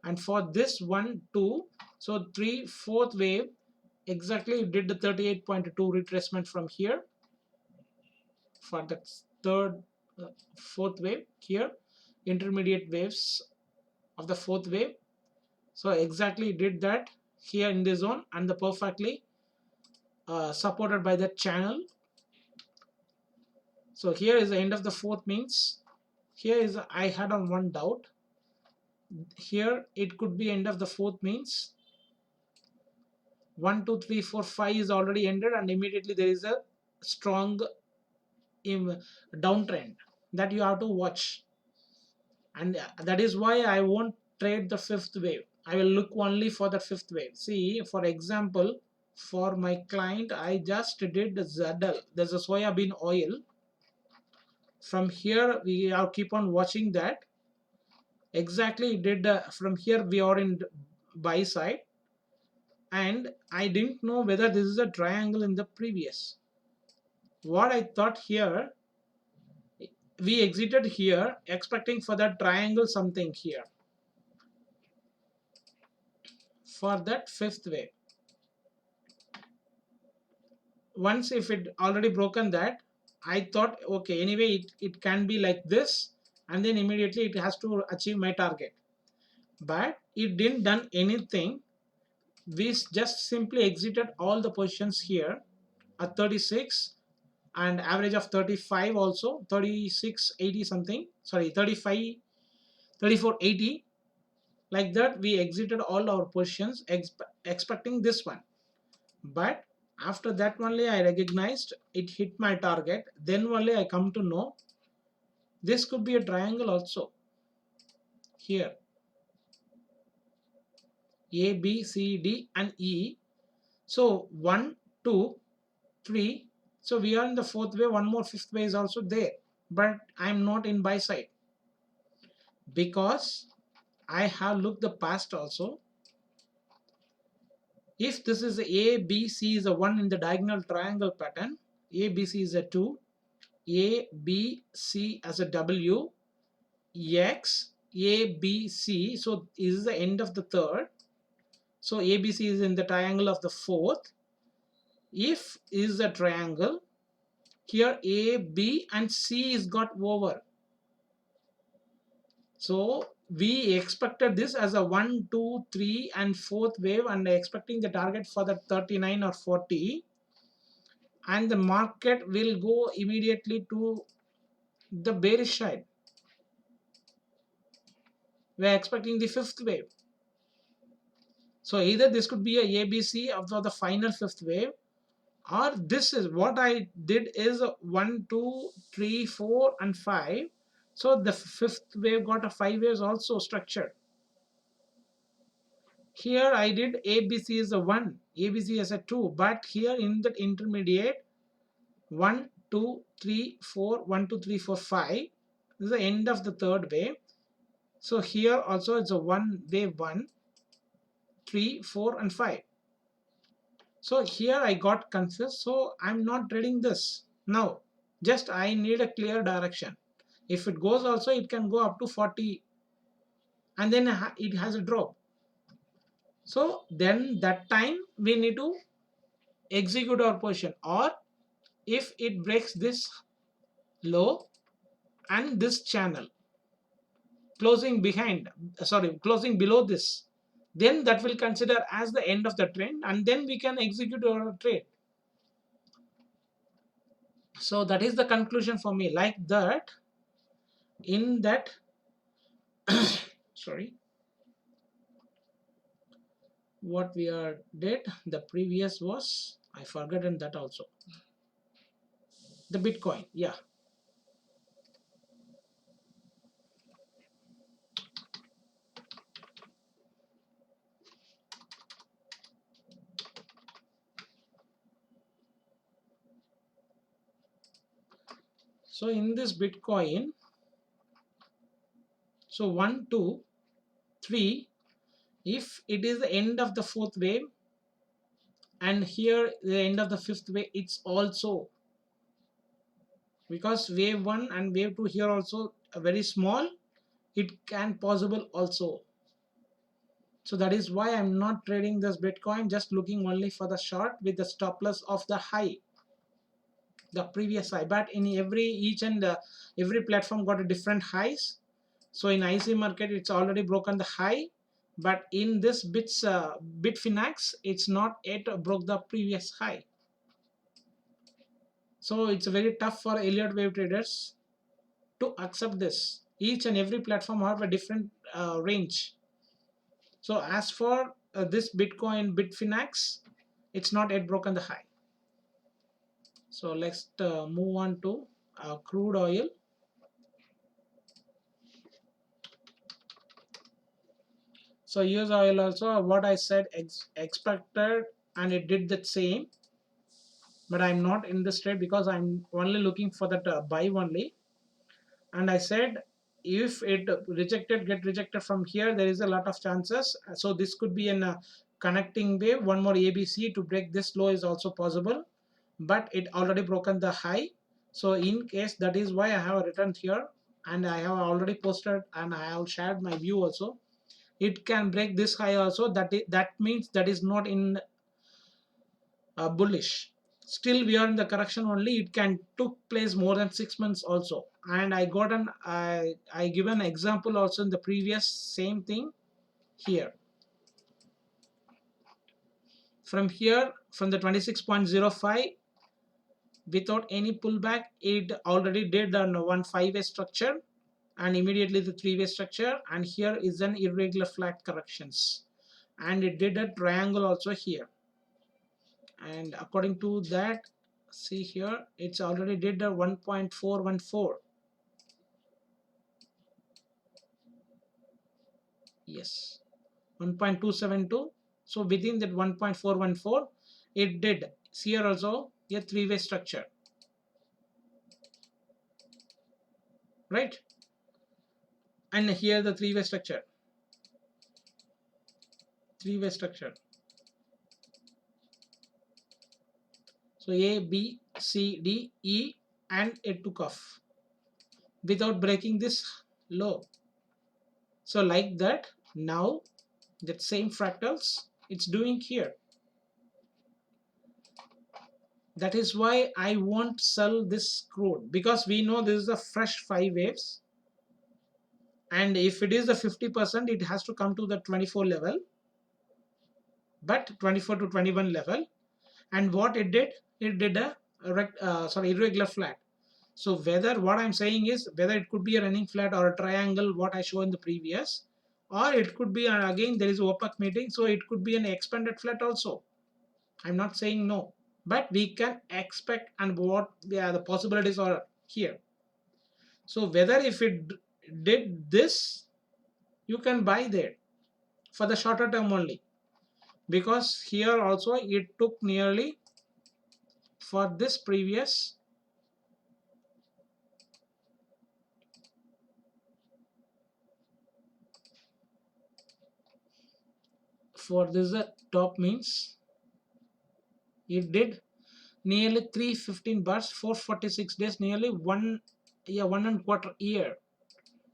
And for this 1, 2, so 3, 4th wave exactly did the 38.2 retracement from here. For the third 4th wave here, intermediate waves of the 4th wave, so exactly did that here in the zone, and the perfectly supported by the channel. So here is the end of the 4th, means here is I had on one doubt, here it could be end of the 4th, means 1, 2, 3, 4, 5 is already ended, and immediately there is a strong downtrend that you have to watch. And that is why I won't trade the fifth wave. I will look only for the fifth wave. See, for example, for my client, I just did ZL. There's a soybean oil. From here, we are keep on watching that. Exactly, did from here we are in buy side, and I didn't know whether this is a triangle in the previous. What I thought here, we exited here expecting for that triangle something here for that fifth wave. Once if it already broken that, I thought okay, anyway it can be like this, and then immediately it has to achieve my target, but it didn't done anything. We just simply exited all the positions here at 36 and average of 35, also 36.80 something, sorry 35, 34.80, like that we exited all our positions expecting this one. But after that only I recognized it hit my target, then only I come to know this could be a triangle also here, A B C D and E. So 1 2 3, so we are in the fourth wave, one more fifth wave is also there, but I'm not in buy side because I have looked the past also. If this is A, B, C is a 1 in the diagonal triangle pattern, A, B, C is a 2, A, B, C as a W, X, A, B, C, so this is the end of the third. So A, B, C is in the triangle of the fourth. If is a triangle, here A, B and C is got over. So we expected this as a 1, 2, 3 and fourth wave, and expecting the target for the 39 or 40, and the market will go immediately to the bearish side. We are expecting the fifth wave. So either this could be a ABC of the final fifth wave, or this is what I did is 1, 2, 3, 4 and 5. So the fifth wave got a 5 waves also structured. Here I did ABC is a 1, ABC as a 2, but here in the intermediate 1, 2, 3, 4, 1, 2, 3, 4, 5. This is the end of the third wave. So here also it's a 1 wave 1, 3, 4 and 5. So here I got confused, so I'm not trading this. Now just I need a clear direction. If it goes also, it can go up to 40 and then it has a drop. So then that time we need to execute our position, or if it breaks this low and this channel closing behind, closing below this, then that will consider as the end of the trend, and then we can execute our trade. So that is the conclusion for me, like that. In that sorry, what we are did the previous was I forgotten that also, the Bitcoin, yeah. So in this Bitcoin, so 1 2 3, if it is the end of the fourth wave and here the end of the fifth wave, it's also, because wave 1 and wave 2 here also very small, it can possible also. So that is why I'm not trading this Bitcoin, just looking only for the short with the stop loss of the high, the previous high. But in each and every platform got a different highs. So in IC market it's already broken the high, but in this Bitfinex it's not yet broke the previous high. So it's very tough for Elliott wave traders to accept this. Each and every platform have a different range. So as for this Bitcoin Bitfinex, it's not yet broken the high. So let's move on to crude oil. So US oil also what I said expected, and it did the same, but I'm not in this trade because I'm only looking for that buy only. And I said if it get rejected from here, there is a lot of chances. So this could be an connecting wave, one more ABC to break this low is also possible, but it already broken the high. So in case, that is why I have returned here, and I have already posted and I have shared my view also. It can break this high also, that means that is not in bullish. Still we are in the correction only. It can took place more than 6 months also, and I got an I give an example also in the previous same thing here. From here, from the 26.05, without any pullback, it already did one 5-way structure and immediately the 3-way structure, and here is an irregular flat corrections, and it did a triangle also here. And according to that, see here, it's already did a 1.414. Yes, 1.272. So within that 1.414, it did here also a 3-way structure, right? And here the 3-way structure, 3-way structure. So A, B, C, D, E, and it took off without breaking this low. So like that, now that same fractals it's doing here. That is why I won't sell this crude, because we know this is a fresh 5 waves, and if it is the 50%, it has to come to the 24 level, but 24 to 21 level. And what it did a irregular flat. So whether, what I'm saying is, whether it could be a running flat or a triangle what I showed in the previous, or it could be again there is OPEC meeting, so it could be an expanded flat also. I'm not saying no, but we can expect and what the possibilities are here. So whether if it did this, you can buy there for the shorter term only, because here also it took nearly for this previous, for this top means it did nearly 315 bars, 446 days, nearly 1.25 year.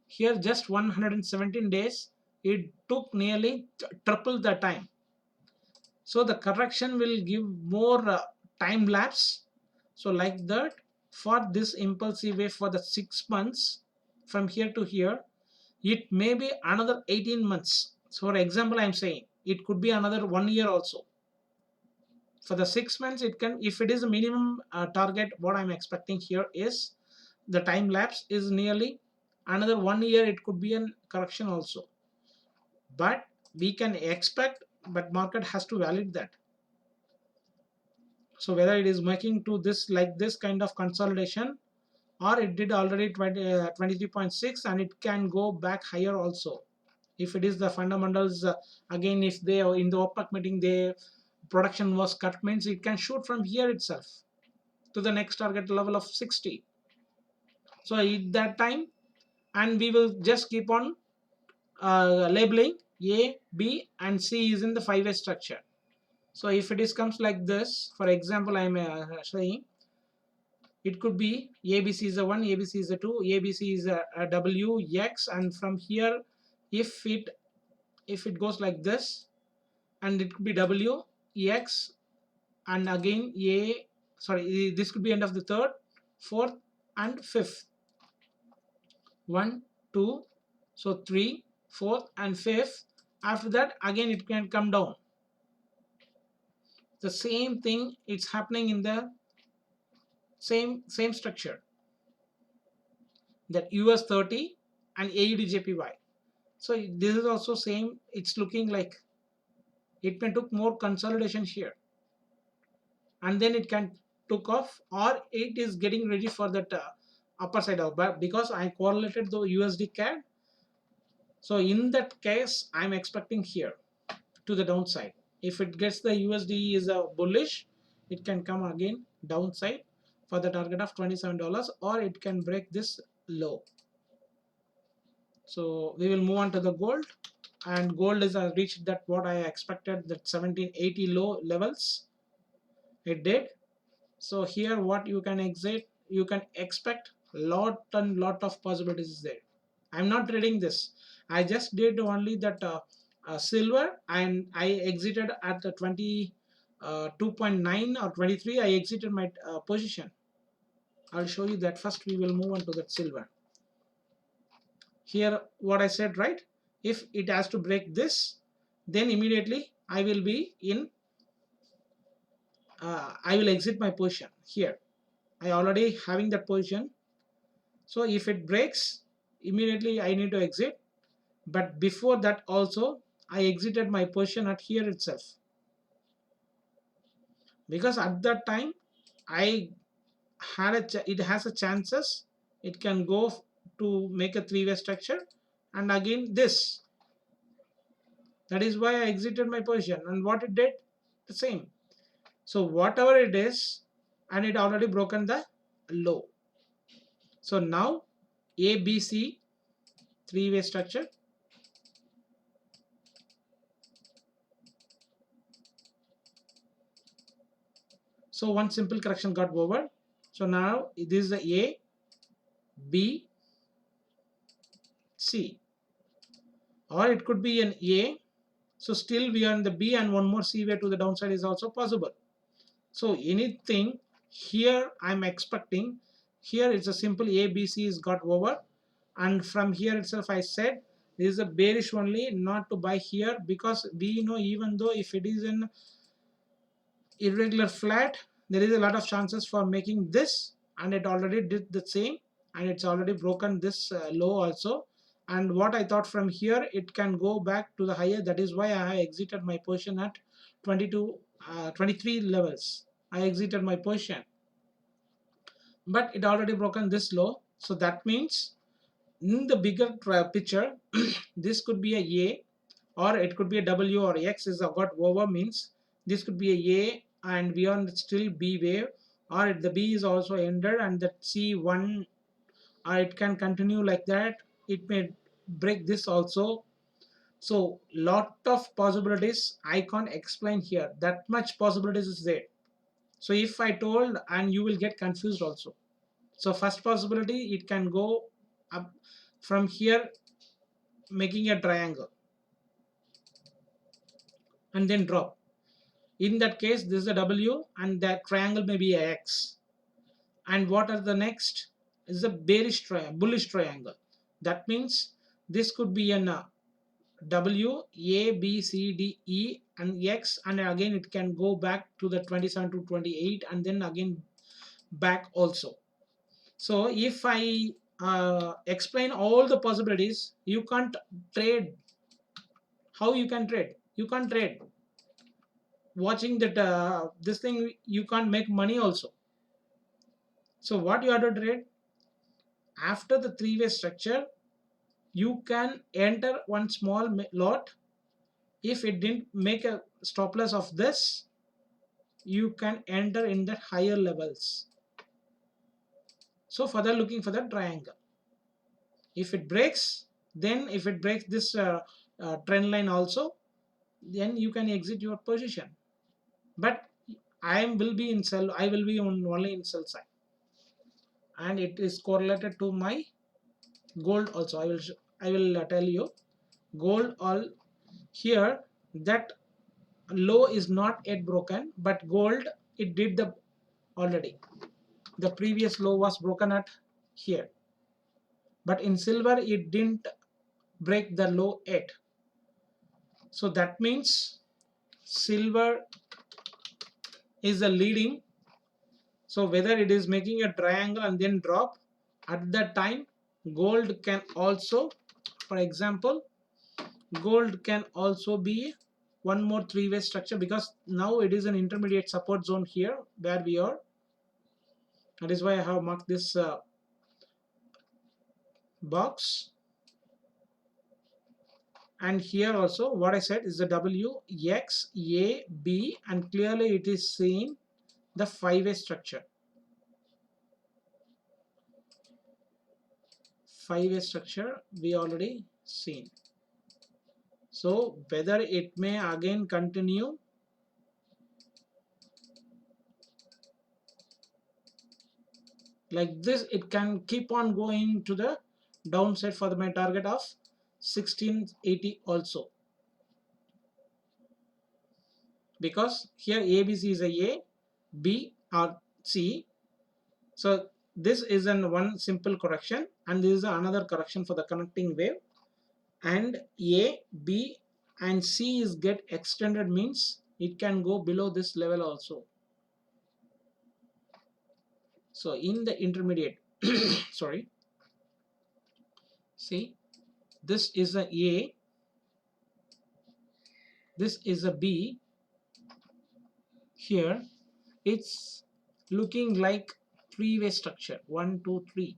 Here just 117 days, it took nearly triple the time. So the correction will give more time lapse. So like that, for this impulsive wave for the 6 months from here to here, it may be another 18 months. So for example, I'm saying it could be another 1 year also. For the 6 months, it can, if it is a minimum target, what I'm expecting here is the time lapse is nearly another 1 year. It could be a correction also, but we can expect, but market has to validate that. So whether it is making to this like this kind of consolidation, or it did already 23.6 and it can go back higher also. If it is the fundamentals, again if they in the OPEC meeting their production was cut, means it can shoot from here itself to the next target level of 60. So at that time, and we will just keep on labeling A, B, and C is in the 5-way structure. So if it is comes like this, for example, I am saying it could be ABC is a 1, ABC is a 2, ABC is a W, X, and from here, if it goes like this, and it could be W, X, and again A, sorry, this could be end of the third, fourth, and fifth. 1, 2, so 3, 4th, and 5th. After that, again it can come down. The same thing it's happening in the same structure, that US 30 and AUDJPY. So this is also same. It's looking like it may took more consolidation here, and then it can took off, or it is getting ready for that upper side of, but because I correlated the USD CAD, So in that case, I'm expecting here to the downside. If it gets the USD is a bullish, it can come again downside for the target of $27, or it can break this low. So we will move on to the gold, and gold is reached that what I expected, that 1780 low levels. It did. So here what you can expect lot and lot of possibilities there. I'm not trading this. I just did only that silver, and I exited at the 2.9 or 23. I exited my position. I'll show you that. First we will move on to that silver. Here what I said, right? If it has to break this, then immediately I will be in I will exit my position here. I already having that position. So if it breaks, immediately I need to exit. But before that also, I exited my position at here itself, because at that time I had it has a chances it can go to make a three-way structure, and again this. That is why I exited my position, and what it did, the same. So whatever it is, and it already broken the low. So now ABC three-way structure. So one simple correction got over. So now this is the A, B, C, or it could be an A. So still we are in the B, and one more C way to the downside is also possible. So anything here I'm expecting, here it's a simple A, B, C is got over, and from here itself I said this is a bearish only, not to buy here, because we know even though if it is an irregular flat, there is a lot of chances for making this, and it already did the same, and it's already broken this low also. And what I thought, from here it can go back to the higher. That is why I exited my position at 23 levels. I exited my position, but it already broken this low. So that means in the bigger picture this could be a, or it could be a W, or X is got over, means this could be a and we are still B wave, or the B is also ended, and that C1, or it can continue like that. It may break this also. So lot of possibilities, I can't explain here, that much possibilities is there. So if I told, and you will get confused also. So first possibility, it can go up from here making a triangle and then drop. In that case, this is a W, and that triangle may be a X. And what are the next? Is a bearish triangle, bullish triangle. That means this could be an W, A, B, C, D, E, and X, and again it can go back to the 27 to 28, and then again back also. So if I explain all the possibilities, you can't trade. How you can trade? You can't trade. Watching that this thing, you can't make money also. So what you have to trade, after the three-way structure, you can enter one small lot. If it didn't make a stop loss of this, you can enter in the higher levels. So further looking for the triangle. If it breaks, then if it breaks this trend line also, then you can exit your position. But I will be in sell. I will be on only in sell side, and it is correlated to my gold also. I will tell you gold all here, that low is not yet broken, but gold, it did the already. The previous low was broken at here, but in silver it didn't break the low yet. So that means silver is the leading. So whether it is making a triangle and then drop, at that time gold can also, for example, gold can also be one more three-way structure, because now it is an intermediate support zone here where we are. That is why I have marked this box. and here also what I said is the W, X, A, B, and clearly it is seeing the five-way structure. Five-way structure we already seen. So whether it may again continue, like this, it can keep on going to the downside for my target of 1680 also, because here ABC is a B or C. So this is an one simple correction, and this is another correction for the connecting wave, and A, B and C is get extended means it can go below this level also. So in the intermediate sorry, see, this is a, this is a B. Here it's looking like three-way structure, 1 2 3.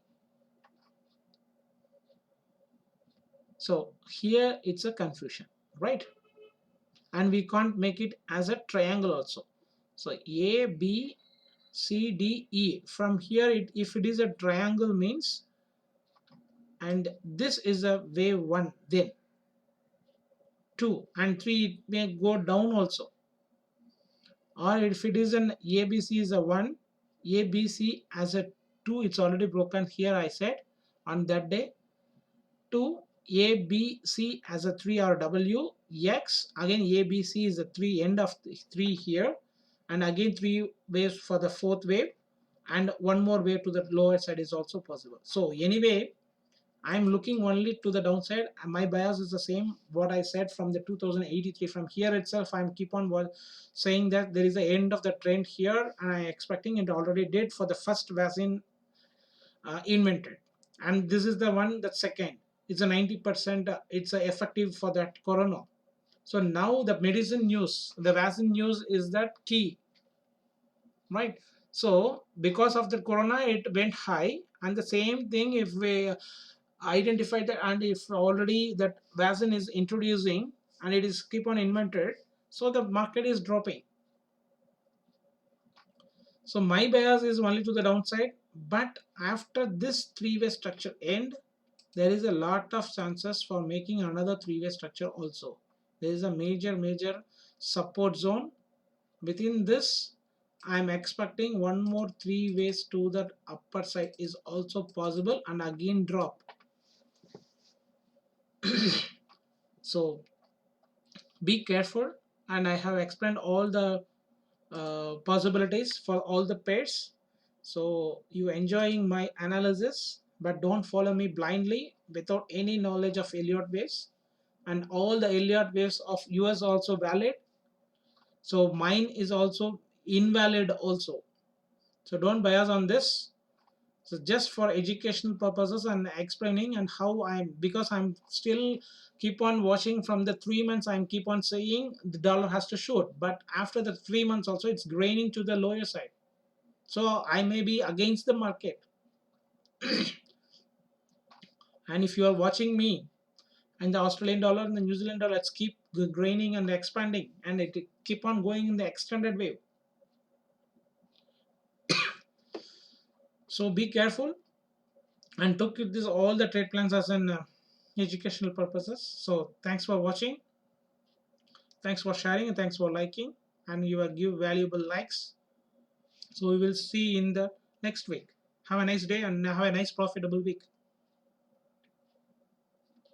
So here it's a confusion, right? And we can't make it as a triangle also. So A, B, C, D, E, from here if it is a triangle means, and this is a wave 1, then 2 and 3 it may go down also. Or if it is an ABC is a 1, ABC as a 2, it's already broken here I said on that day. 2, ABC as a 3 or W, X, again ABC is a 3, end of the 3 here, and again 3 waves for the fourth wave, and one more wave to the lower side is also possible. So anyway, I'm looking only to the downside, and my bias is the same what I said from the 2083. From here itself I'm keep on saying that there is the end of the trend here, and I'm expecting it already did for the first vaccine invented, and this is the one that second, it's a 90% it's effective for that corona. So now the medicine news, the vaccine news is that key, right? So because of the corona it went high, and the same thing if we identify that, and if already that vaccine is introducing and it is keep on invented, so the market is dropping. So my bias is only to the downside, but after this three-way structure end, there is a lot of chances for making another three-way structure also. There is a major support zone. Within this, I am expecting one more three ways to the upper side is also possible, and again drop. So be careful, and I have explained all the possibilities for all the pairs. So you enjoying my analysis, but don't follow me blindly without any knowledge of Elliott waves, and all the Elliott waves of US also valid, so mine is also invalid also. So don't bias on this. So just for educational purposes and explaining, and how I'm, because I'm still keep on watching from the 3 months, I'm keep on saying the dollar has to shoot, but after the 3 months also it's graining to the lower side, so I may be against the market. And if you are watching me, and the Australian dollar and the New Zealand dollar, let's keep graining and expanding, and it keep on going in the extended wave. So be careful, and took this all the trade plans as an educational purposes. So thanks for watching, thanks for sharing, and thanks for liking, and you will give valuable likes. So we will see in the next week. Have a nice day and have a nice profitable week.